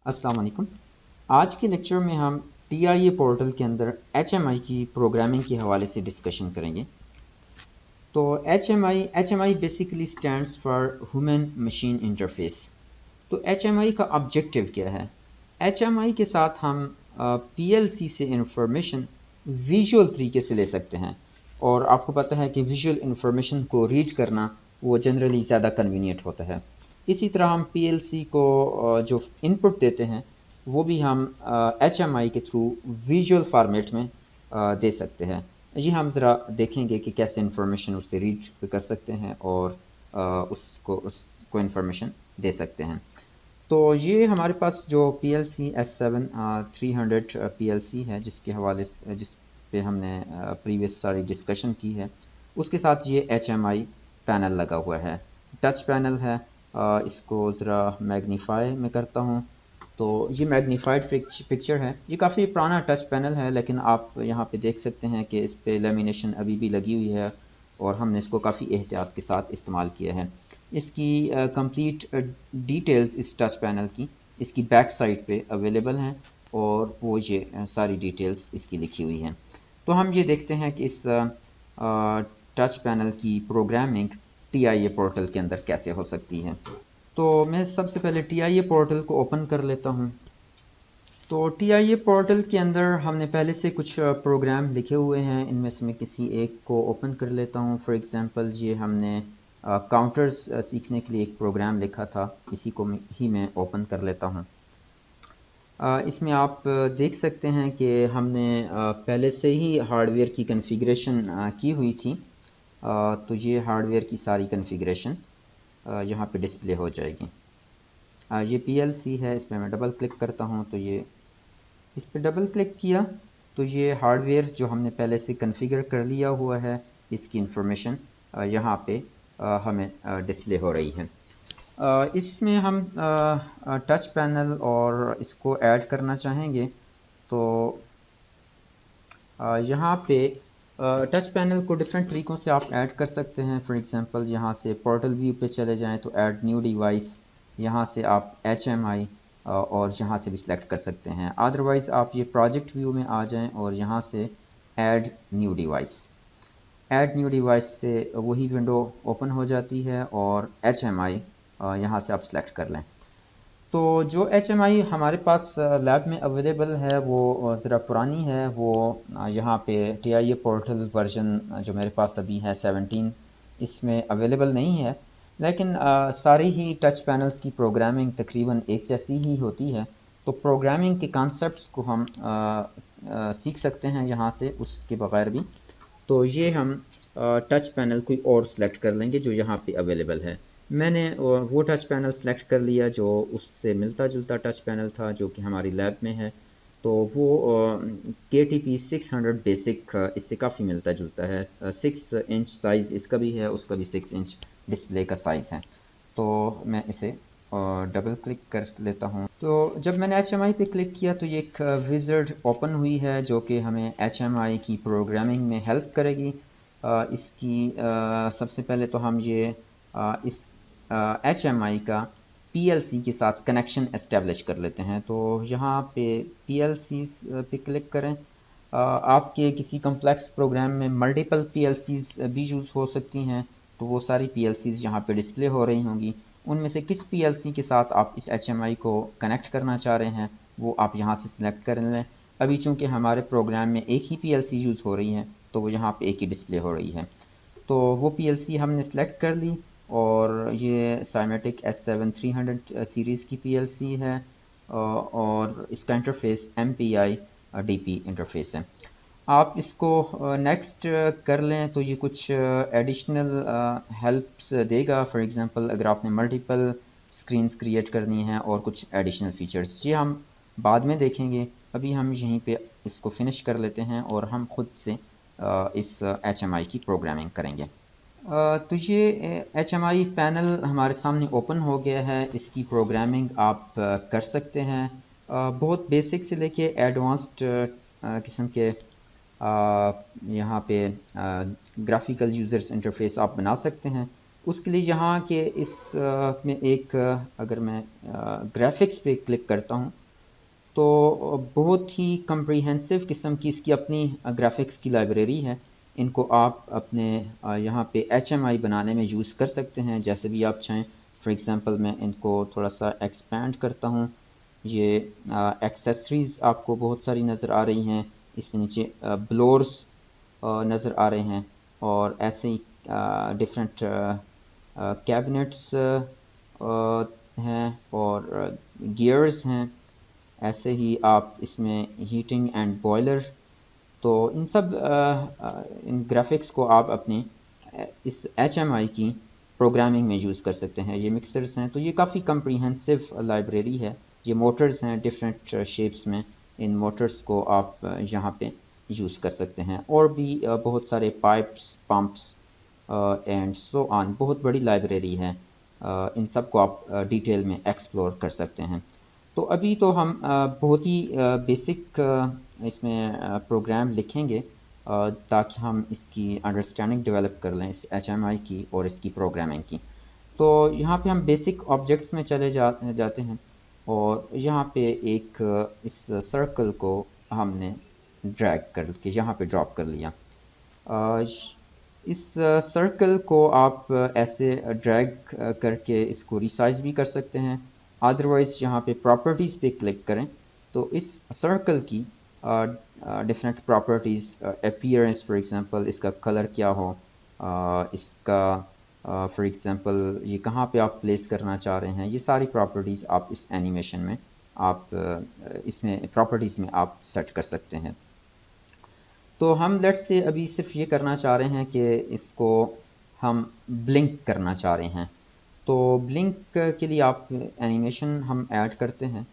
अस्सलाम वालेकुम। आज के लेक्चर में हम TIA पोर्टल के अंदर HMI की प्रोग्रामिंग के हवाले से डिस्कशन करेंगे। तो HMI basically stands for human machine interface. तो HMI का ऑब्जेक्टिव क्या है? HMI के साथ हम PLC से इंफॉर्मेशन विजुअल तरीके से ले सकते हैं, और आपको पता है कि विजुअल इंफॉर्मेशन को रीड करना वो जनरली ज़्यादा कन्वीनियंट होता है। इसी तरह हम PLC को जो इनपुट देते हैं वो भी हम HMI के थ्रू विजुअल फॉर्मेट में दे सकते हैं। ये हम ज़रा देखेंगे कि कैसे इंफॉर्मेशन उससे रीड कर सकते हैं और उसको इंफॉर्मेशन दे सकते हैं। तो ये हमारे पास जो PLC S7 300 PLC है, जिसके हवाले से जिस पे हमने प्रीवियस सारी डिस्कशन की है, उसके साथ ये HMI पैनल लगा हुआ है, टच पैनल है। इसको ज़रा मैग्नीफाई में करता हूँ तो ये मैग्नीफाइड पिक्चर है। ये काफ़ी पुराना टच पैनल है, लेकिन आप यहाँ पे देख सकते हैं कि इस पे लेमिनेशन अभी भी लगी हुई है और हमने इसको काफ़ी एहतियात के साथ इस्तेमाल किया है। इसकी कंप्लीट डिटेल्स इस टच पैनल की इसकी बैक साइड पे अवेलेबल हैं, और वो ये सारी डिटेल्स इसकी लिखी हुई हैं। तो हम ये देखते हैं कि इस टच पैनल की प्रोग्रामिंग TIA पोर्टल के अंदर कैसे हो सकती है। तो मैं सबसे पहले TIA पोर्टल को ओपन कर लेता हूँ। तो TIA पोर्टल के अंदर हमने पहले से कुछ प्रोग्राम लिखे हुए हैं, इनमें से मैं किसी एक को ओपन कर लेता हूँ। फॉर एग्ज़ाम्पल ये हमने काउंटर्स सीखने के लिए एक प्रोग्राम लिखा था, इसी को ही मैं ओपन कर लेता हूँ। इसमें आप देख सकते हैं कि हमने पहले से ही हार्डवेयर की कॉन्फ़िगरेशन की हुई थी। तो ये हार्डवेयर की सारी कॉन्फ़िगरेशन यहाँ पे डिस्प्ले हो जाएगी। ये PLC है, इस पर मैं डबल क्लिक करता हूँ तो ये इस पर डबल क्लिक किया तो ये हार्डवेयर जो हमने पहले से कॉन्फ़िगर कर लिया हुआ है, इसकी इंफॉर्मेशन यहाँ पे हमें डिस्प्ले हो रही है। इसमें हम टच पैनल और इसको ऐड करना चाहेंगे तो यहाँ पे टच पैनल को डिफरेंट तरीक़ों से आप ऐड कर सकते हैं। फॉर एग्ज़ाम्पल यहाँ से पोर्टल व्यू पे चले जाएं तो ऐड न्यू डिवाइस, यहाँ से आप HMI और यहाँ से भी सिलेक्ट कर सकते हैं। अदरवाइज़ आप ये प्रोजेक्ट व्यू में आ जाएं और यहाँ से add new device, add new device से वही विंडो ओपन हो जाती है और HMI यहाँ से आप सिलेक्ट कर लें। तो जो HMI हमारे पास लैब में अवेलेबल है वो ज़रा पुरानी है। वो यहाँ पे TIA पोर्टल वर्जन जो मेरे पास अभी है 17, इसमें अवेलेबल नहीं है। लेकिन सारी ही टच पैनल्स की प्रोग्रामिंग तकरीबन एक जैसी ही होती है, तो प्रोग्रामिंग के कॉन्सेप्ट्स को हम सीख सकते हैं यहाँ से उसके बगैर भी। तो ये हम टच पैनल कोई और सिलेक्ट कर लेंगे जो यहाँ पे अवेलेबल है। मैंने वो टच पैनल सेलेक्ट कर लिया जो उससे मिलता जुलता टच पैनल था जो कि हमारी लैब में है। तो वो KTP 600 बेसिक इससे काफ़ी मिलता जुलता है। 6 इंच साइज़ इसका भी है, उसका भी 6 इंच डिस्प्ले का साइज़ है। तो मैं इसे डबल क्लिक कर लेता हूँ। तो जब मैंने HMI पे क्लिक किया तो ये एक विज़ार्ड ओपन हुई है जो कि हमें HMI की प्रोग्रामिंग में हेल्प करेगी। इसकी सबसे पहले तो हम ये इस HMI का PLC के साथ कनेक्शन एस्टेब्लिश कर लेते हैं। तो यहाँ पे PLC पे क्लिक करें। आपके किसी कम्प्लेक्स प्रोग्राम में मल्टीपल PLCs भी यूज़ हो सकती हैं, तो वो सारी PLCs यहाँ पे डिस्प्ले हो रही होंगी। उनमें से किस PLC के साथ आप इस HMI को कनेक्ट करना चाह रहे हैं वो आप यहाँ से सिलेक्ट कर लें। अभी चूँकि हमारे प्रोग्राम में एक ही PLC यूज़ हो रही है तो वो यहाँ पे एक ही डिस्प्ले हो रही है। तो वो PLC हमने सेलेक्ट कर ली, और ये साइमेटिक S7 300 सीरीज़ की PLC है, और इसका इंटरफेस MPI DP इंटरफेस है। आप इसको नेक्स्ट कर लें तो ये कुछ एडिशनल हेल्प्स देगा। फॉर एग्ज़ाम्पल अगर आपने मल्टीपल स्क्रीन्स क्रिएट करनी है और कुछ एडिशनल फ़ीचर्स, ये हम बाद में देखेंगे। अभी हम यहीं पे इसको फिनिश कर लेते हैं और हम ख़ुद से इस HMI की प्रोग्रामिंग करेंगे। तो ये HMI पैनल हमारे सामने ओपन हो गया है। इसकी प्रोग्रामिंग आप कर सकते हैं। बहुत बेसिक से लेके एडवांस्ड किस्म के यहाँ पे ग्राफिकल यूज़र्स इंटरफेस आप बना सकते हैं। उसके लिए यहाँ के इस में एक अगर मैं ग्राफिक्स पे क्लिक करता हूँ तो बहुत ही कम्प्रीहेंसिव किस्म की इसकी अपनी ग्राफिक्स की लाइब्रेरी है। इनको आप अपने यहाँ पे HMI बनाने में यूज़ कर सकते हैं जैसे भी आप चाहें। फॉर एग्ज़ाम्पल मैं इनको थोड़ा सा एक्सपेंड करता हूँ। ये एक्सेसरीज़ आपको बहुत सारी नज़र आ रही हैं, इसके नीचे ब्लोर्स नज़र आ रहे हैं और ऐसे ही डिफरेंट कैबिनेट्स हैं और गियर्स हैं। ऐसे ही आप इसमें हीटिंग एंड बॉयलर, तो इन सब इन ग्राफिक्स को आप अपने इस HMI की प्रोग्रामिंग में यूज़ कर सकते हैं। ये मिक्सर्स हैं, तो ये काफ़ी कम्प्रीहेंसिव लाइब्रेरी है। ये मोटर्स हैं डिफरेंट शेप्स में, इन मोटर्स को आप यहाँ पे यूज़ कर सकते हैं। और भी बहुत सारे pipes, pumps and so on, बहुत बड़ी लाइब्रेरी है। इन सब को आप डिटेल में एक्सप्लोर कर सकते हैं। तो अभी तो हम बहुत ही बेसिक इसमें प्रोग्राम लिखेंगे ताकि हम इसकी अंडरस्टैंडिंग डेवलप कर लें इस HMI की और इसकी प्रोग्रामिंग की। तो यहाँ पे हम बेसिक ऑब्जेक्ट्स में चले जाते हैं और यहाँ पे एक इस सर्कल को हमने ड्रैग करके यहाँ पे ड्रॉप कर लिया। अ, इस सर्कल को आप ऐसे ड्रैग करके इसको रिसाइज भी कर सकते हैं। अदरवाइज़ यहाँ पे प्रॉपर्टीज़ पे क्लिक करें तो इस सर्कल की different properties, appearance for example, इसका कलर क्या हो, इसका फॉर एग्जांपल ये कहाँ पे आप प्लेस करना चाह रहे हैं, ये सारी प्रॉपर्टीज़ आप इस एनिमेशन में आप इसमें प्रॉपर्टीज़ में आप सेट कर सकते हैं। तो हम लेट्स से अभी सिर्फ ये करना चाह रहे हैं कि इसको हम ब्लिंक करना चाह रहे हैं। तो ब्लिंक के लिए आप एनिमेशन हम ऐड करते हैं।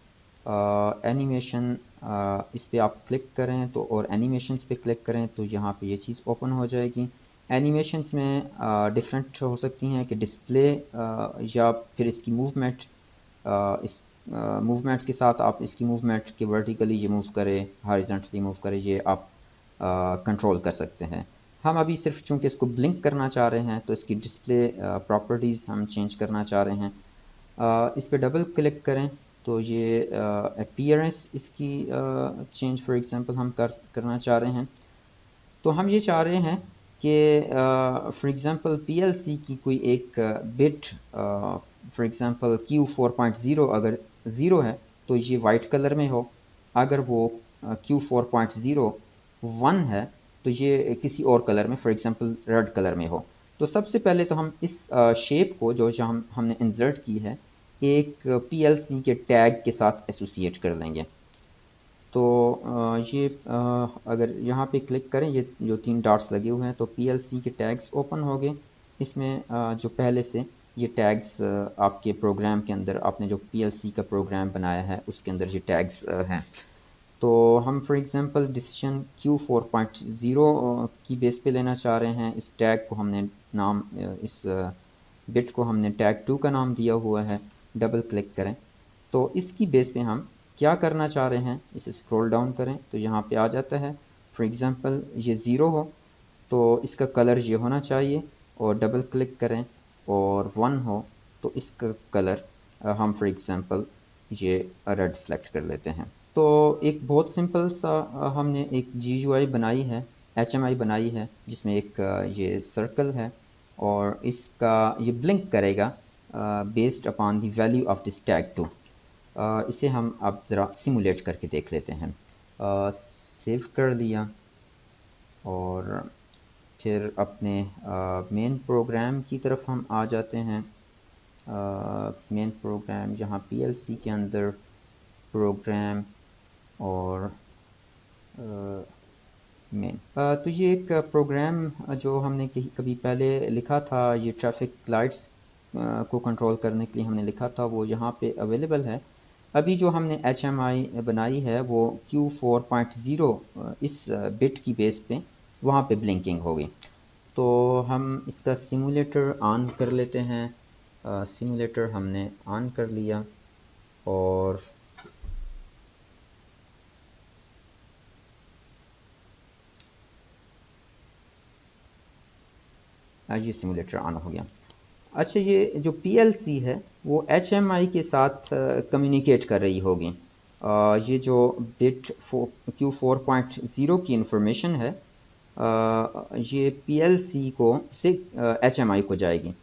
एनिमेशन इस पे आप क्लिक करें तो और एनिमेशंस पे क्लिक करें तो यहाँ पे ये चीज़ ओपन हो जाएगी। एनिमेशंस में डिफरेंट हो सकती हैं कि डिस्प्ले या फिर इसकी मूवमेंट, इस मूवमेंट के साथ आप इसकी मूवमेंट के वर्टिकली ये मूव करें, हॉरिजॉन्टली मूव करें, ये आप कंट्रोल कर सकते हैं। हम अभी सिर्फ चूँकि इसको ब्लिंक करना चाह रहे हैं तो इसकी डिस्प्ले प्रॉपर्टीज़ हम चेंज करना चाह रहे हैं। इस पे डबल क्लिक करें तो ये अपीयरेंस इसकी चेंज फॉर एग्जांपल हम करना चाह रहे हैं। तो हम ये चाह रहे हैं कि फॉर एग्जांपल PLC की कोई एक बिट फॉर एग्जांपल Q4.0 अगर ज़ीरो है तो ये वाइट कलर में हो, अगर वो Q4.0 1 है तो ये किसी और कलर में, फॉर एग्जांपल रेड कलर में हो। तो सबसे पहले तो हम इस शेप को जो हमने इंसर्ट की है एक PLC के टैग के साथ एसोसिएट कर लेंगे। तो ये अगर यहाँ पे क्लिक करें, ये जो 3 डॉट्स लगे हुए हैं तो PLC के टैग्स ओपन हो गए। इसमें जो पहले से ये टैग्स आपके प्रोग्राम के अंदर, आपने जो PLC का प्रोग्राम बनाया है उसके अंदर ये टैग्स हैं। तो हम फॉर एग्जांपल डिसीजन Q4.0 की बेस पे लेना चाह रहे हैं। इस टैग को हमने नाम, इस बिट को हमने टैग 2 का नाम दिया हुआ है। डबल क्लिक करें तो इसकी बेस पे हम क्या करना चाह रहे हैं, इसे स्क्रॉल डाउन करें तो यहाँ पे आ जाता है। फॉर एग्जांपल ये ज़ीरो हो तो इसका कलर ये होना चाहिए, और डबल क्लिक करें और 1 हो तो इसका कलर हम फॉर एग्जांपल ये रेड सेलेक्ट कर लेते हैं। तो एक बहुत सिंपल सा हमने एक GUI बनाई है, HMI बनाई है जिसमें एक ये सर्कल है और इसका ये ब्लिंक करेगा based upon the value of this tag 2। इसे हम अब ज़रा सिमुलेट करके देख लेते हैं। सेव कर लिया और फिर अपने मेन प्रोग्राम की तरफ हम आ जाते हैं। मेन प्रोग्राम यहाँ PLC के अंदर प्रोग्राम और मेन, तो ये एक प्रोग्राम जो हमने कभी पहले लिखा था, ये ट्रैफिक लाइट्स को कंट्रोल करने के लिए हमने लिखा था, वो यहाँ पे अवेलेबल है। अभी जो हमने HMI बनाई है वो Q4.0 इस बिट की बेस पे वहाँ पे ब्लिंकिंग होगी। तो हम इसका सिमुलेटर ऑन कर लेते हैं। सिमुलेटर हमने ऑन कर लिया और ये सिमुलेटर ऑन हो गया। अच्छा, ये जो पीएलसी है वो एचएमआई के साथ कम्युनिकेट कर रही होगी। ये जो बिट Q4.0 की इंफॉर्मेशन है, ये पीएलसी को से एचएमआई को जाएगी।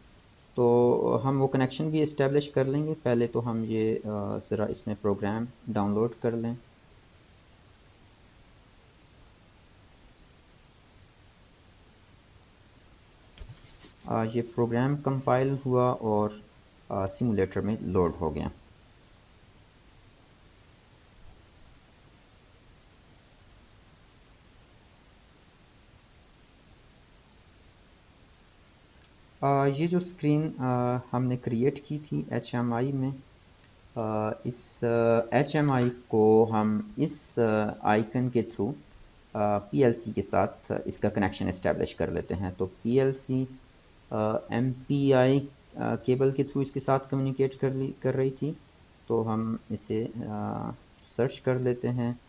तो हम वो कनेक्शन भी इस्टेब्लिश कर लेंगे। पहले तो हम ये ज़रा इसमें प्रोग्राम डाउनलोड कर लें। ये प्रोग्राम कंपाइल हुआ और सिमुलेटर में लोड हो गया। ये जो स्क्रीन हमने क्रिएट की थी HMI में, इस HMI को हम इस आइकन के थ्रू PLC के साथ इसका कनेक्शन इस्टेब्लिश कर लेते हैं। तो PLC MPI केबल के थ्रू इसके साथ कम्युनिकेट कर रही थी। तो हम इसे सर्च कर लेते हैं,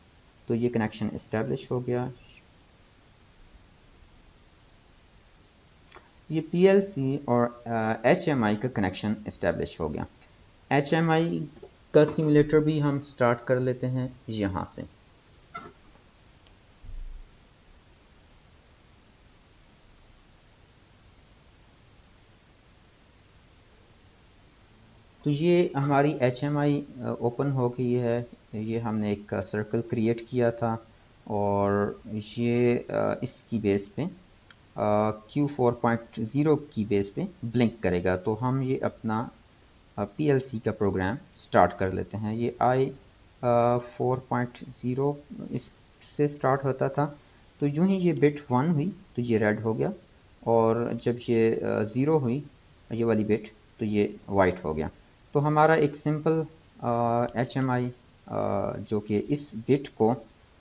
तो ये कनेक्शन इस्टेब्लिश हो गया। ये पीएलसी और एचएमआई का कनेक्शन इस्टेब्लिश हो गया। एचएमआई का सिमुलेटर भी हम स्टार्ट कर लेते हैं यहाँ से। तो ये हमारी एचएमआई ओपन हो गई है। ये हमने एक सर्कल क्रिएट किया था और ये इसकी बेस पे Q4.0 की बेस पे ब्लिंक करेगा। तो हम ये अपना PLC का प्रोग्राम स्टार्ट कर लेते हैं। ये I4.0 इससे स्टार्ट होता था। तो यूँ ही ये बिट 1 हुई तो ये रेड हो गया, और जब ये 0 हुई ये वाली बिट तो ये वाइट हो गया। तो हमारा एक सिंपल HMI जो कि इस बिट को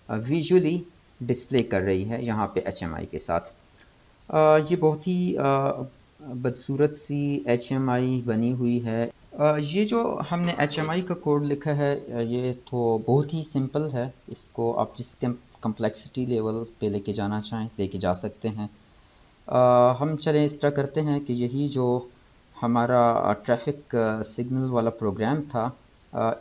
विजुअली डिस्प्ले कर रही है यहाँ पे HMI के साथ। ये बहुत ही बदसूरत सी HMI बनी हुई है। ये जो हमने HMI का कोड लिखा है ये तो बहुत ही सिंपल है। इसको आप जिस कम्प्लेक्सिटी लेवल पे लेके जाना चाहें लेके जा सकते हैं। हम चलें इस तरह करते हैं कि यही जो हमारा ट्रैफिक सिग्नल वाला प्रोग्राम था,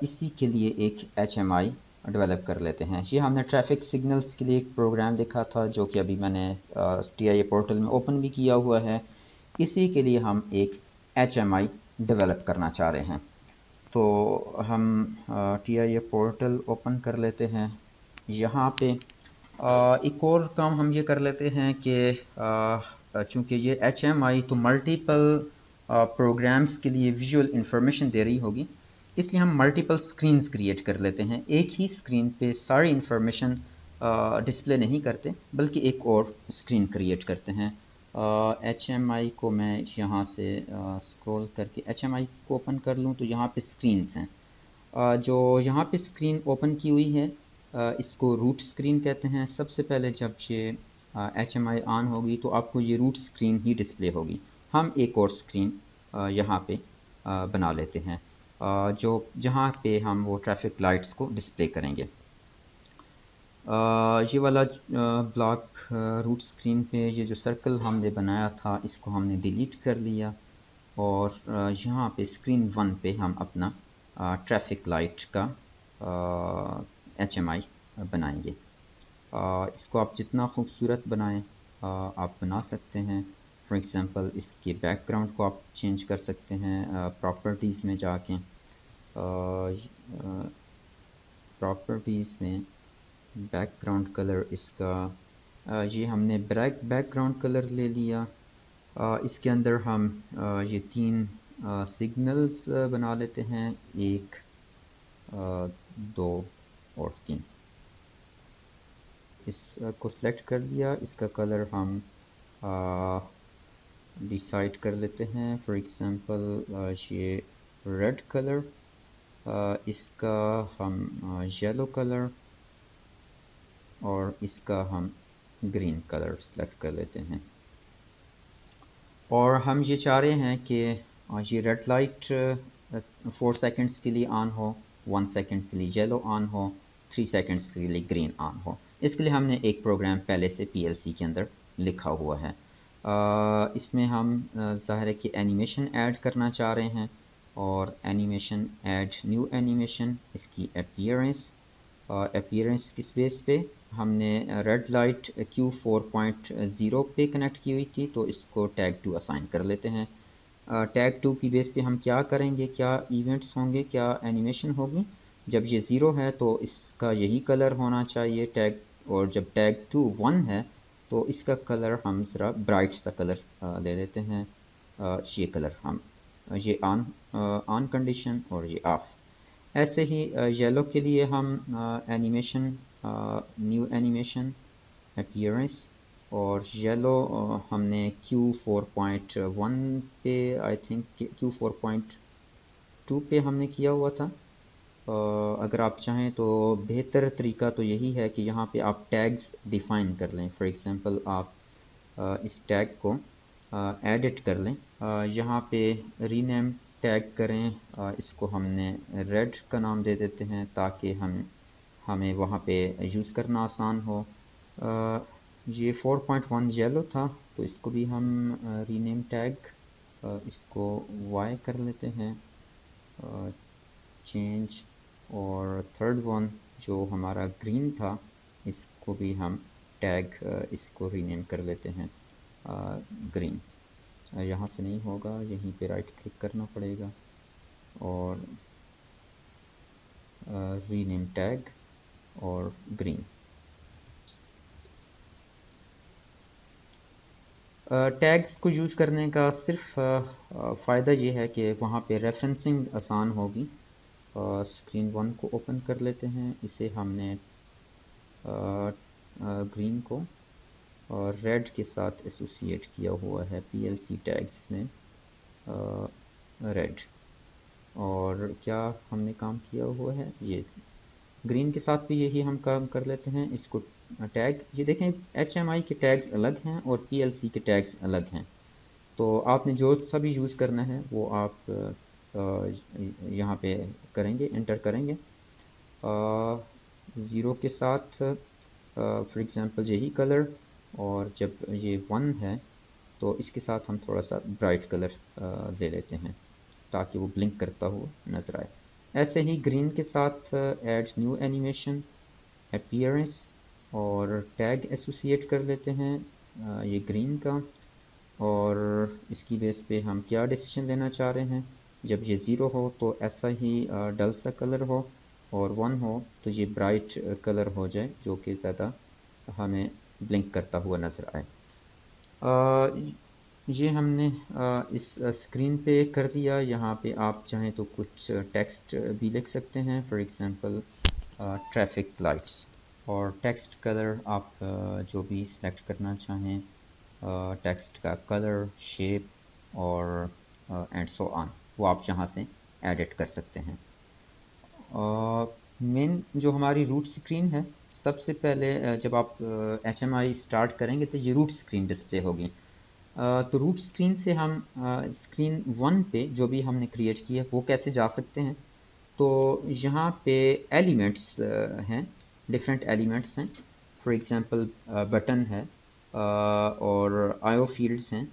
इसी के लिए एक HMI डेवलप कर लेते हैं। ये हमने ट्रैफिक सिग्नल्स के लिए एक प्रोग्राम लिखा था जो कि अभी मैंने TIA पोर्टल में ओपन भी किया हुआ है। इसी के लिए हम एक HMI डेवलप करना चाह रहे हैं। तो हम TIA पोर्टल ओपन कर लेते हैं। यहाँ पे एक और काम हम ये कर लेते हैं कि चूँकि ये HMI तो मल्टीपल प्रोग्राम्स के लिए विजुअल इंफॉर्मेशन दे रही होगी, इसलिए हम मल्टीपल स्क्रीन्स क्रिएट कर लेते हैं। एक ही स्क्रीन पे सारी इंफॉर्मेशन डिस्प्ले नहीं करते, बल्कि एक और स्क्रीन क्रिएट करते हैं। HMI को मैं यहाँ से स्क्रॉल करके HMI को ओपन कर लूँ तो यहाँ पे स्क्रीन्स हैं। जो यहाँ पे स्क्रीन ओपन की हुई है इसको रूट स्क्रीन कहते हैं। सबसे पहले जब ये HMI ऑन होगी तो आपको ये रूट स्क्रीन ही डिस्प्ले होगी। हम एक और स्क्रीन यहाँ पे बना लेते हैं जो जहाँ पे हम वो ट्रैफिक लाइट्स को डिस्प्ले करेंगे। ये वाला ब्लॉक रूट स्क्रीन पे ये जो सर्कल हमने बनाया था इसको हमने डिलीट कर लिया, और यहाँ पे स्क्रीन 1 पे हम अपना ट्रैफिक लाइट का HMI बनाएंगे। इसको आप जितना खूबसूरत बनाएं आप बना सकते हैं। फॉर एग्ज़ाम्पल इसके बैकग्राउंड को आप चेंज कर सकते हैं प्रॉपर्टीज़ में जाके। प्रॉपर्टीज़ में बैकग्राउंड कलर इसका ये हमने बैकग्राउंड कलर ले लिया। इसके अंदर हम ये 3 सिग्नल्स बना लेते हैं, 1 2 और 3। इसको सेलेक्ट कर लिया। इसका कलर हम डिसाइड कर लेते हैं। फॉर एग्ज़ाम्पल ये रेड कलर, इसका हम येलो कलर, और इसका हम ग्रीन कलर सेलेक्ट कर लेते हैं। और हम ये चाह रहे हैं कि ये रेड लाइट 4 सेकंड्स के लिए ऑन हो, 1 सेकंड के लिए येलो ऑन हो, 3 सेकंड्स के लिए ग्रीन ऑन हो। इसके लिए हमने एक प्रोग्राम पहले से PLC के अंदर लिखा हुआ है। इसमें हम ज़ाहिर है कि एनिमेशन ऐड करना चाह रहे हैं, और एनिमेशन ऐड न्यू एनिमेशन, इसकी अपीयरेंस किस बेस पे हमने रेड लाइट Q4.0 पे कनेक्ट की हुई थी, तो इसको टैग 2 असाइन कर लेते हैं। टैग 2 की बेस पे हम क्या करेंगे, क्या इवेंट्स होंगे, क्या एनिमेशन होगी। जब ये ज़ीरो है तो इसका यही कलर होना चाहिए टैग, और जब टैग 2 1 है तो इसका कलर हम ज़रा ब्राइट सा कलर ले लेते हैं। ये कलर हम ये ऑन कंडीशन और ये ऑफ। ऐसे ही येलो के लिए हम एनिमेशन, न्यू एनिमेशन, अपीयरेंस, और येलो हमने Q4.1 पे, आई थिंक Q4.2 पे हमने किया हुआ था। अगर आप चाहें तो बेहतर तरीका तो यही है कि यहाँ पे आप टैग्स डिफ़ाइन कर लें। फॉर एग्ज़ाम्पल आप इस टैग को एडिट कर लें, यहाँ पे रीनेम टैग करें, इसको हमने रेड का नाम दे देते हैं ताकि हमें वहाँ पे यूज़ करना आसान हो। ये 4.1 येलो था, तो इसको भी हम रीनेम टैग, इसको वाई कर लेते हैं, चेंज। और थर्ड वन जो हमारा ग्रीन था, इसको भी हम टैग इसको रीनेम कर लेते हैं ग्रीन। यहाँ से नहीं होगा, यहीं पे राइट क्लिक करना पड़ेगा और रीनेम टैग और ग्रीन। टैग्स को यूज़ करने का सिर्फ फ़ायदा ये है कि वहाँ पे रेफरेंसिंग आसान होगी। स्क्रीन 1 को ओपन कर लेते हैं, इसे हमने ग्रीन को और रेड के साथ एसोसिएट किया हुआ है PLC टैग्स में, रेड। और क्या हमने काम किया हुआ है, ये ग्रीन के साथ भी यही हम काम कर लेते हैं। इसको टैग, ये देखें HMI के टैग्स अलग हैं और PLC के टैग्स अलग हैं, तो आपने जो सा भी यूज़ करना है वो आप यहाँ पे करेंगे, इंटर करेंगे ज़ीरो के साथ फॉर एग्ज़ाम्पल यही कलर, और जब ये 1 है तो इसके साथ हम थोड़ा सा ब्राइट कलर ले लेते हैं ताकि वो ब्लिंक करता हुआ नज़र आए। ऐसे ही ग्रीन के साथ ऐड न्यू एनिमेशन, अपीयरेंस और टैग एसोसिएट कर लेते हैं ये ग्रीन का, और इसकी बेस पे हम क्या डिसीजन लेना चाह रहे हैं। जब ये ज़ीरो हो तो ऐसा ही डल सा कलर हो, और 1 हो तो ये ब्राइट कलर हो जाए जो कि ज़्यादा हमें ब्लिंक करता हुआ नज़र आए। ये हमने इस स्क्रीन पे कर दिया। यहाँ पे आप चाहें तो कुछ टेक्स्ट भी लिख सकते हैं, फॉर एग्ज़ाम्पल ट्रैफिक लाइट्स, और टेक्स्ट कलर आप जो भी सिलेक्ट करना चाहें, टेक्स्ट का कलर, शेप और एंड सो ऑन, वो आप यहाँ से एडिट कर सकते हैं। मेन जो हमारी रूट स्क्रीन है, सबसे पहले जब आप HMI स्टार्ट करेंगे तो ये रूट स्क्रीन डिस्प्ले होगी। तो रूट स्क्रीन से हम स्क्रीन 1 पे जो भी हमने क्रिएट किया है वो कैसे जा सकते हैं। तो यहाँ पे एलिमेंट्स हैं, डिफरेंट एलिमेंट्स हैं। फॉर एग्ज़ाम्पल बटन है और IO फील्ड्स हैं।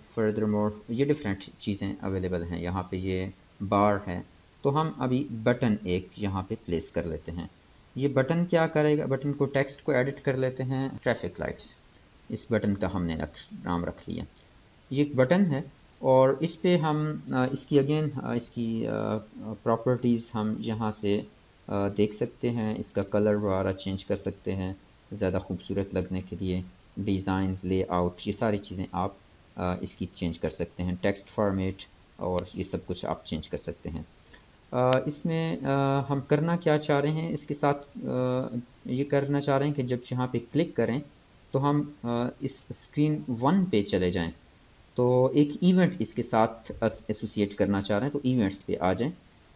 फर्दर मोर ये डिफरेंट चीज़ें अवेलेबल हैं। यहाँ पे ये बार है, तो हम अभी बटन एक यहाँ पे प्लेस कर लेते हैं। ये बटन क्या करेगा, बटन को टेक्स्ट को एडिट कर लेते हैं, ट्रैफिक लाइट्स, इस बटन का हमने नाम रख लिया। ये एक बटन है और इस पे हम इसकी अगेन इसकी प्रॉपर्टीज़ हम यहाँ से देख सकते हैं। इसका कलर वगैरह चेंज कर सकते हैं ज़्यादा खूबसूरत लगने के लिए। डिज़ाइन, लेआउट, ये सारी चीज़ें आप इसकी चेंज कर सकते हैं। टेक्स्ट फॉर्मेट और ये सब कुछ आप चेंज कर सकते हैं। इसमें हम करना क्या चाह रहे हैं, इसके साथ ये करना चाह रहे हैं कि जब यहाँ पे क्लिक करें तो हम इस स्क्रीन 1 पे चले जाएं, तो एक इवेंट इसके साथ एसोसिएट करना चाह रहे हैं, तो इवेंट्स पे आ जाएं।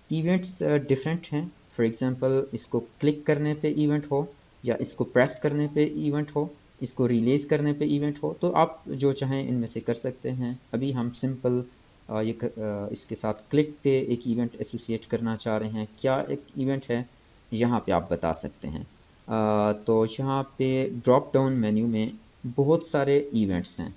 इवेंट्स डिफरेंट हैं। फॉर एग्ज़ाम्पल इसको क्लिक करने पे इवेंट हो, या इसको प्रेस करने पे इवेंट हो, इसको रिलीज़ करने पे इवेंट हो, तो आप जो चाहें इनमें से कर सकते हैं। अभी हम सिंपल इसके साथ क्लिक पे एक इवेंट एसोसिएट करना चाह रहे हैं। क्या एक इवेंट है यहाँ पे आप बता सकते हैं। तो यहाँ पे ड्रॉप डाउन मेन्यू में बहुत सारे इवेंट्स हैं।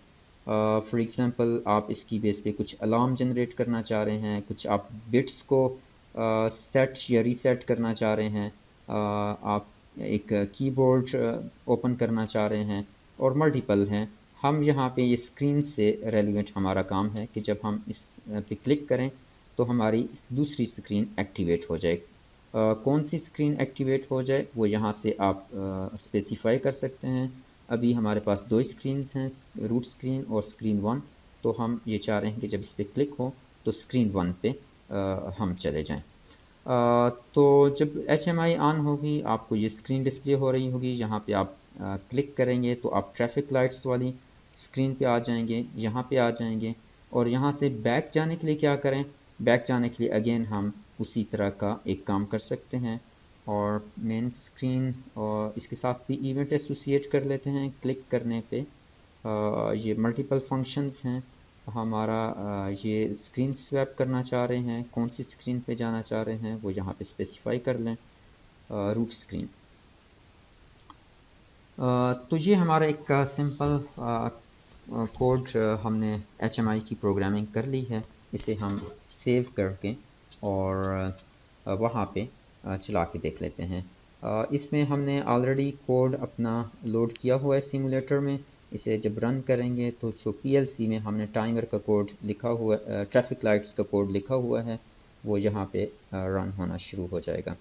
फॉर एग्ज़ाम्पल आप इसकी बेस पे कुछ अलार्म जनरेट करना चाह रहे हैं, कुछ आप बिट्स को सेट या रीसेट करना चाह रहे हैं, आप एक कीबोर्ड ओपन करना चाह रहे हैं, और मल्टीपल हैं। हम यहाँ पे ये स्क्रीन से रेलिवेंट हमारा काम है कि जब हम इस पे क्लिक करें तो हमारी दूसरी स्क्रीन एक्टिवेट हो जाए। कौन सी स्क्रीन एक्टिवेट हो जाए वो यहाँ से आप स्पेसिफाई कर सकते हैं। अभी हमारे पास दो स्क्रीन्स हैं, रूट स्क्रीन और स्क्रीन वन। तो हम ये चाह रहे हैं कि जब इस पर क्लिक हो तो स्क्रीन वन पे हम चले जाएं। तो जब HMI ऑन होगी आपको ये स्क्रीन डिस्प्ले हो रही होगी। यहाँ पे आप क्लिक करेंगे तो आप ट्रैफिक लाइट्स वाली स्क्रीन पे आ जाएंगे, यहाँ पे आ जाएंगे। और यहाँ से बैक जाने के लिए क्या करें, बैक जाने के लिए अगेन हम उसी तरह का एक काम कर सकते हैं और मेन स्क्रीन और इसके साथ भी इवेंट एसोसिएट कर लेते हैं। क्लिक करने पे ये मल्टीपल फंक्शंस हैं। हमारा ये स्क्रीन स्वैप करना चाह रहे हैं, कौन सी स्क्रीन पे जाना चाह रहे हैं वो यहाँ पे स्पेसिफाई कर लें, रूट स्क्रीन। तो ये हमारा एक सिंपल कोड हमने HMI की प्रोग्रामिंग कर ली है। इसे हम सेव करके और वहाँ पे चला के देख लेते हैं। इसमें हमने ऑलरेडी कोड अपना लोड किया हुआ है सिमुलेटर में। इसे जब रन करेंगे तो जो PLC में हमने टाइमर का कोड लिखा हुआ, ट्रैफिक लाइट्स का कोड लिखा हुआ है, वो यहाँ पे रन होना शुरू हो जाएगा।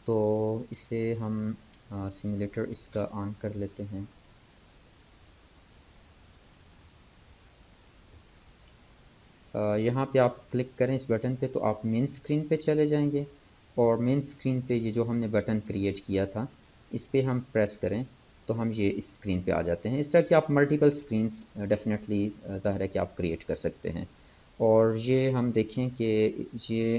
तो इसे हम सिमुलेटर इसका ऑन कर लेते हैं। यहाँ पे आप क्लिक करें इस बटन पे तो आप मेन स्क्रीन पे चले जाएंगे और मेन स्क्रीन पे ये जो हमने बटन क्रिएट किया था इस पे हम प्रेस करें तो हम ये इस स्क्रीन पे आ जाते हैं। इस तरह की आप मल्टीपल स्क्रीन्स डेफिनेटली ज़ाहिर है कि आप क्रिएट कर सकते हैं। और ये हम देखें कि ये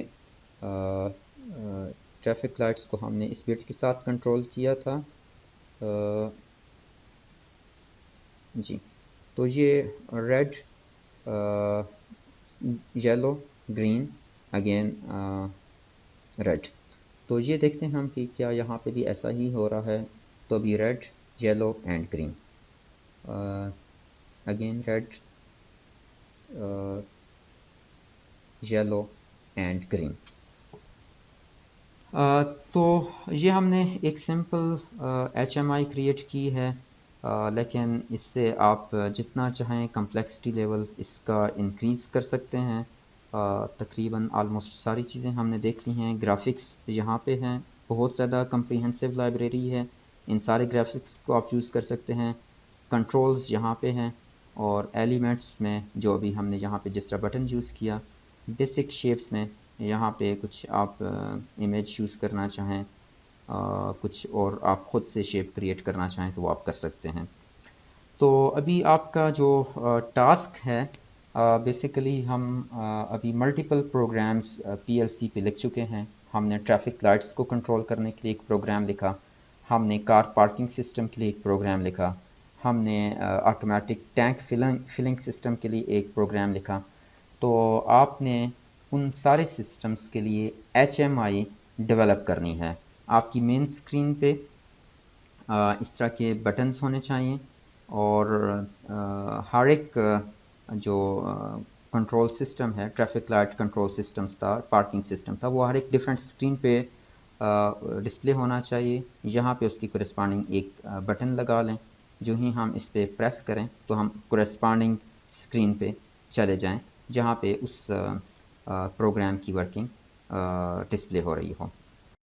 ट्रैफिक लाइट्स को हमने इस बिट के साथ कंट्रोल किया था। जी, तो ये red, yellow, green, again red. तो ये देखते हैं हम कि क्या यहाँ पे भी ऐसा ही हो रहा है। तो अभी red, yellow and green, again red, yellow and green. तो ये हमने एक सिंपल HMI क्रिएट की है, लेकिन इससे आप जितना चाहें कम्प्लेक्सिटी लेवल इसका इंक्रीज़ कर सकते हैं। तकरीबन आलमोस्ट सारी चीज़ें हमने देख ली हैं। ग्राफिक्स यहाँ पे हैं, बहुत ज़्यादा कम्प्रीहेंसिव लाइब्रेरी है, इन सारे ग्राफिक्स को आप यूज़ कर सकते हैं। कंट्रोल्स यहाँ पे हैं और एलिमेंट्स में जो अभी हमने यहाँ पे जिस तरह बटन यूज़ किया, बेसिक शेप्स में यहाँ पे कुछ आप इमेज यूज़ करना चाहें, कुछ और आप ख़ुद से शेप क्रिएट करना चाहें तो वो आप कर सकते हैं। तो अभी आपका जो टास्क है, बेसिकली हम अभी मल्टीपल प्रोग्राम्स PLC पे लिख चुके हैं। हमने ट्रैफिक लाइट्स को कंट्रोल करने के लिए एक प्रोग्राम लिखा, हमने कार पार्किंग सिस्टम के लिए एक प्रोग्राम लिखा, हमने ऑटोमेटिक टैंक फिलिंग सिस्टम के लिए एक प्रोग्राम लिखा। तो आपने उन सारे सिस्टम्स के लिए HMI डेवलप करनी है। आपकी मेन स्क्रीन पे इस तरह के बटन्स होने चाहिए और हर एक जो कंट्रोल सिस्टम है, ट्रैफिक लाइट कंट्रोल सिस्टम्स था, पार्किंग सिस्टम था, वो हर एक डिफरेंट स्क्रीन पे डिस्प्ले होना चाहिए। यहाँ पे उसकी कोरेस्पॉन्डिंग एक बटन लगा लें। जो ही हम इस पर प्रेस करें तो हम कोरेस्पॉन्डिंग स्क्रीन पे चले जाएं जहाँ पे उस प्रोग्राम की वर्किंग डिस्प्ले हो रही हो।